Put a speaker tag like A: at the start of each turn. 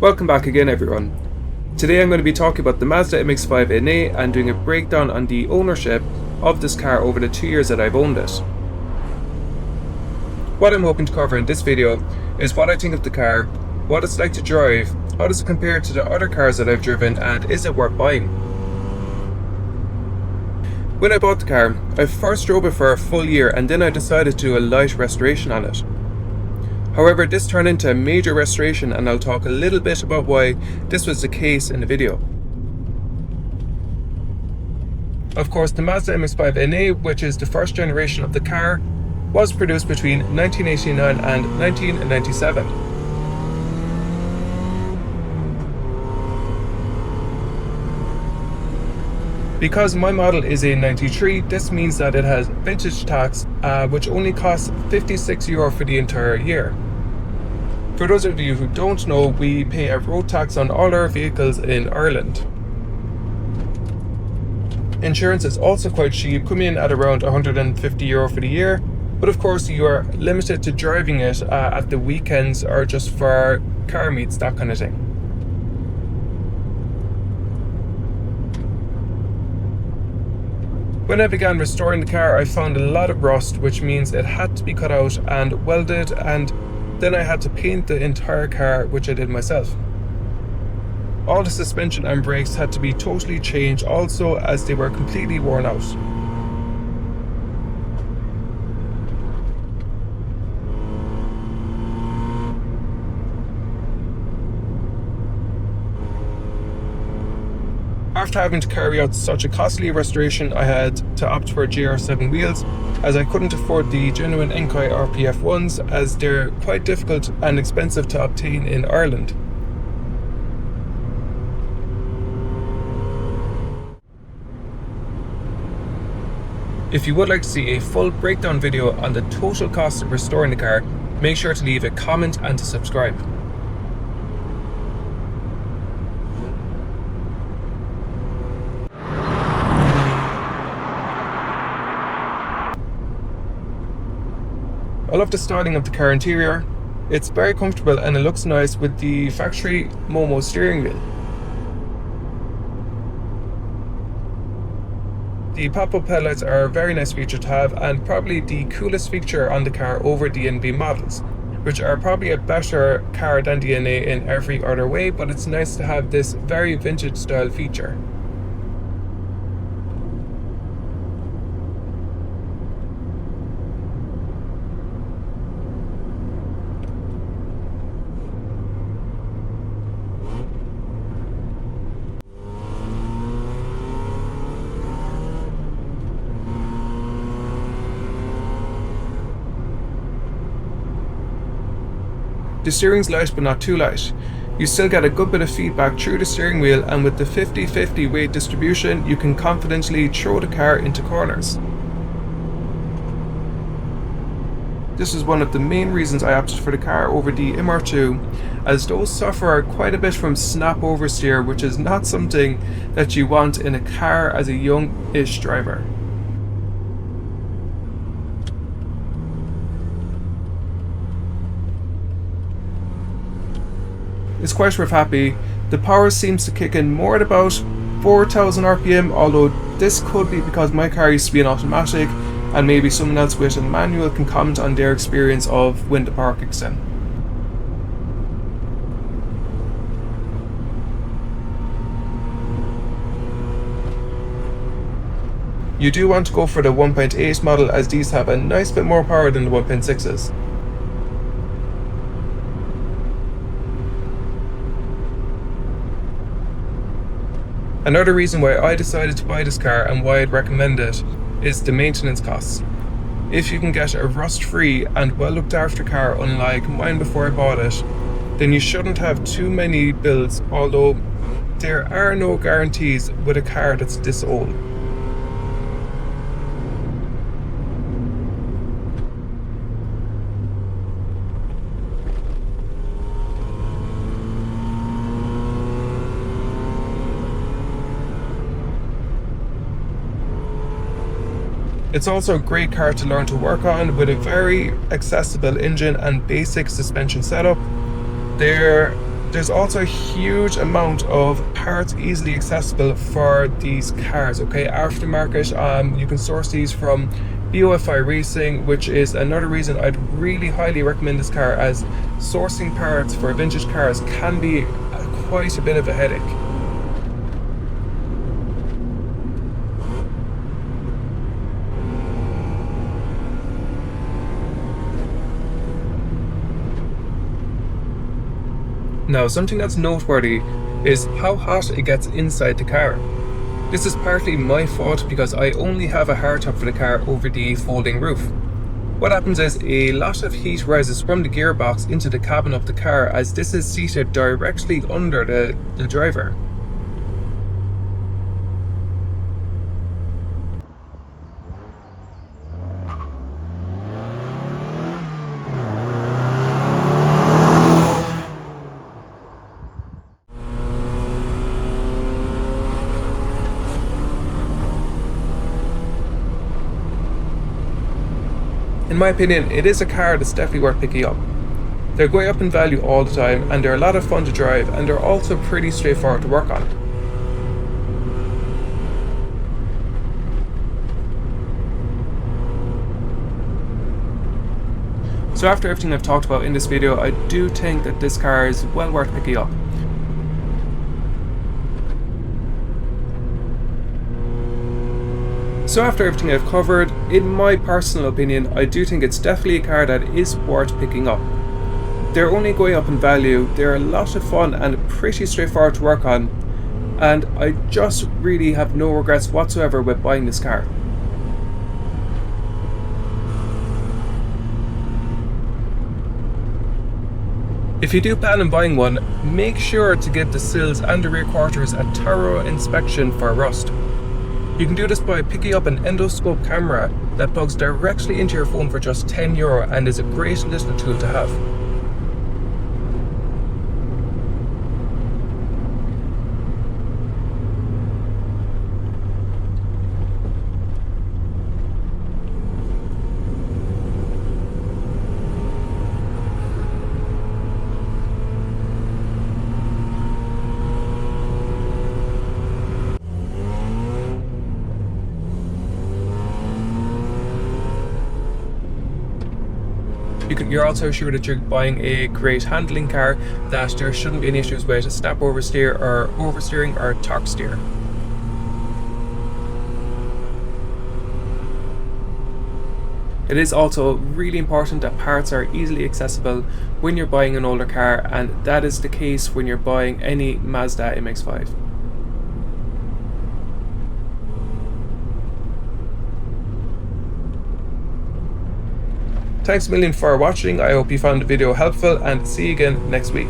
A: Welcome back again everyone. Today I'm going to be talking about the Mazda MX-5 NA and doing a breakdown on the ownership of this car over the 2 years that I've owned it. What I'm hoping to cover in this video is what I think of the car, what it's like to drive, how does it compare to the other cars that I've driven, and is it worth buying? When I bought the car, I first drove it for a full year and then I decided to do a light restoration on it. However, this turned into a major restoration and I'll talk a little bit about why this was the case in the video. Of course, the Mazda MX-5 NA, which is the first generation of the car, was produced between 1989 and 1997. Because my model is a 93, this means that it has vintage tax, which only costs €56 for the entire year. For those of you who don't know, we pay a road tax on all our vehicles in Ireland. Insurance is also quite cheap, coming in at around €150 for the year, but of course you are limited to driving it at the weekends or just for car meets, that kind of thing. When I began restoring the car, I found a lot of rust, which means it had to be cut out and welded, and then I had to paint the entire car, which I did myself. All the suspension and brakes had to be totally changed also, as they were completely worn out. After having to carry out such a costly restoration, I had to opt for GR7 wheels, as I couldn't afford the genuine Enkei RPF ones, as they're quite difficult and expensive to obtain in Ireland. If you would like to see a full breakdown video on the total cost of restoring the car, make sure to leave a comment and to subscribe. I love the styling of the car interior. It's very comfortable and it looks nice with the factory Momo steering wheel. The pop-up headlights are a very nice feature to have, and probably the coolest feature on the car over the NB models, which are probably a better car than the NA in every other way, but it's nice to have this very vintage style feature. The steering's light but not too light. You still get a good bit of feedback through the steering wheel, and with the 50-50 weight distribution you can confidently throw the car into corners. This is one of the main reasons I opted for the car over the MR2, as those suffer quite a bit from snap oversteer, which is not something that you want in a car as a young-ish driver. It's quite rough happy. The power seems to kick in more at about 4,000 RPM, although this could be because my car used to be an automatic and maybe someone else with a manual can comment on their experience of when the power kicks in. You do want to go for the 1.8 model, as these have a nice bit more power than the 1.6s. Another reason why I decided to buy this car and why I'd recommend it is the maintenance costs. If you can get a rust-free and well looked after car, unlike mine before I bought it, then you shouldn't have too many bills, although there are no guarantees with a car that's this old. It's also a great car to learn to work on, with a very accessible engine and basic suspension setup. There There's also a huge amount of parts easily accessible for these cars, okay? Aftermarket, you can source these from BOFI Racing, which is another reason I'd really highly recommend this car, as sourcing parts for vintage cars can be quite a bit of a headache. Now, something that's noteworthy is how hot it gets inside the car. This is partly my fault because I only have a hardtop for the car over the folding roof. What happens is a lot of heat rises from the gearbox into the cabin of the car, as this is seated directly under the driver. In my opinion, it is a car that's definitely worth picking up. They're going up in value all the time, and they're a lot of fun to drive, and they're also pretty straightforward to work on. So after everything I've talked about in this video, I do think that this car is well worth picking up. So after everything I've covered, in my personal opinion, I do think it's definitely a car that is worth picking up. They're only going up in value, they're a lot of fun and pretty straightforward to work on, and I just really have no regrets whatsoever with buying this car. If you do plan on buying one, make sure to give the sills and the rear quarters a thorough inspection for rust. You can do this by picking up an endoscope camera that plugs directly into your phone for just €10 and is a great little tool to have. You're also sure that you're buying a great handling car, that there shouldn't be any issues with snap oversteer or oversteering or torque steer. It is also really important that parts are easily accessible when you're buying an older car, and that is the case when you're buying any Mazda MX-5. Thanks a million for watching. I hope you found the video helpful, and see you again next week.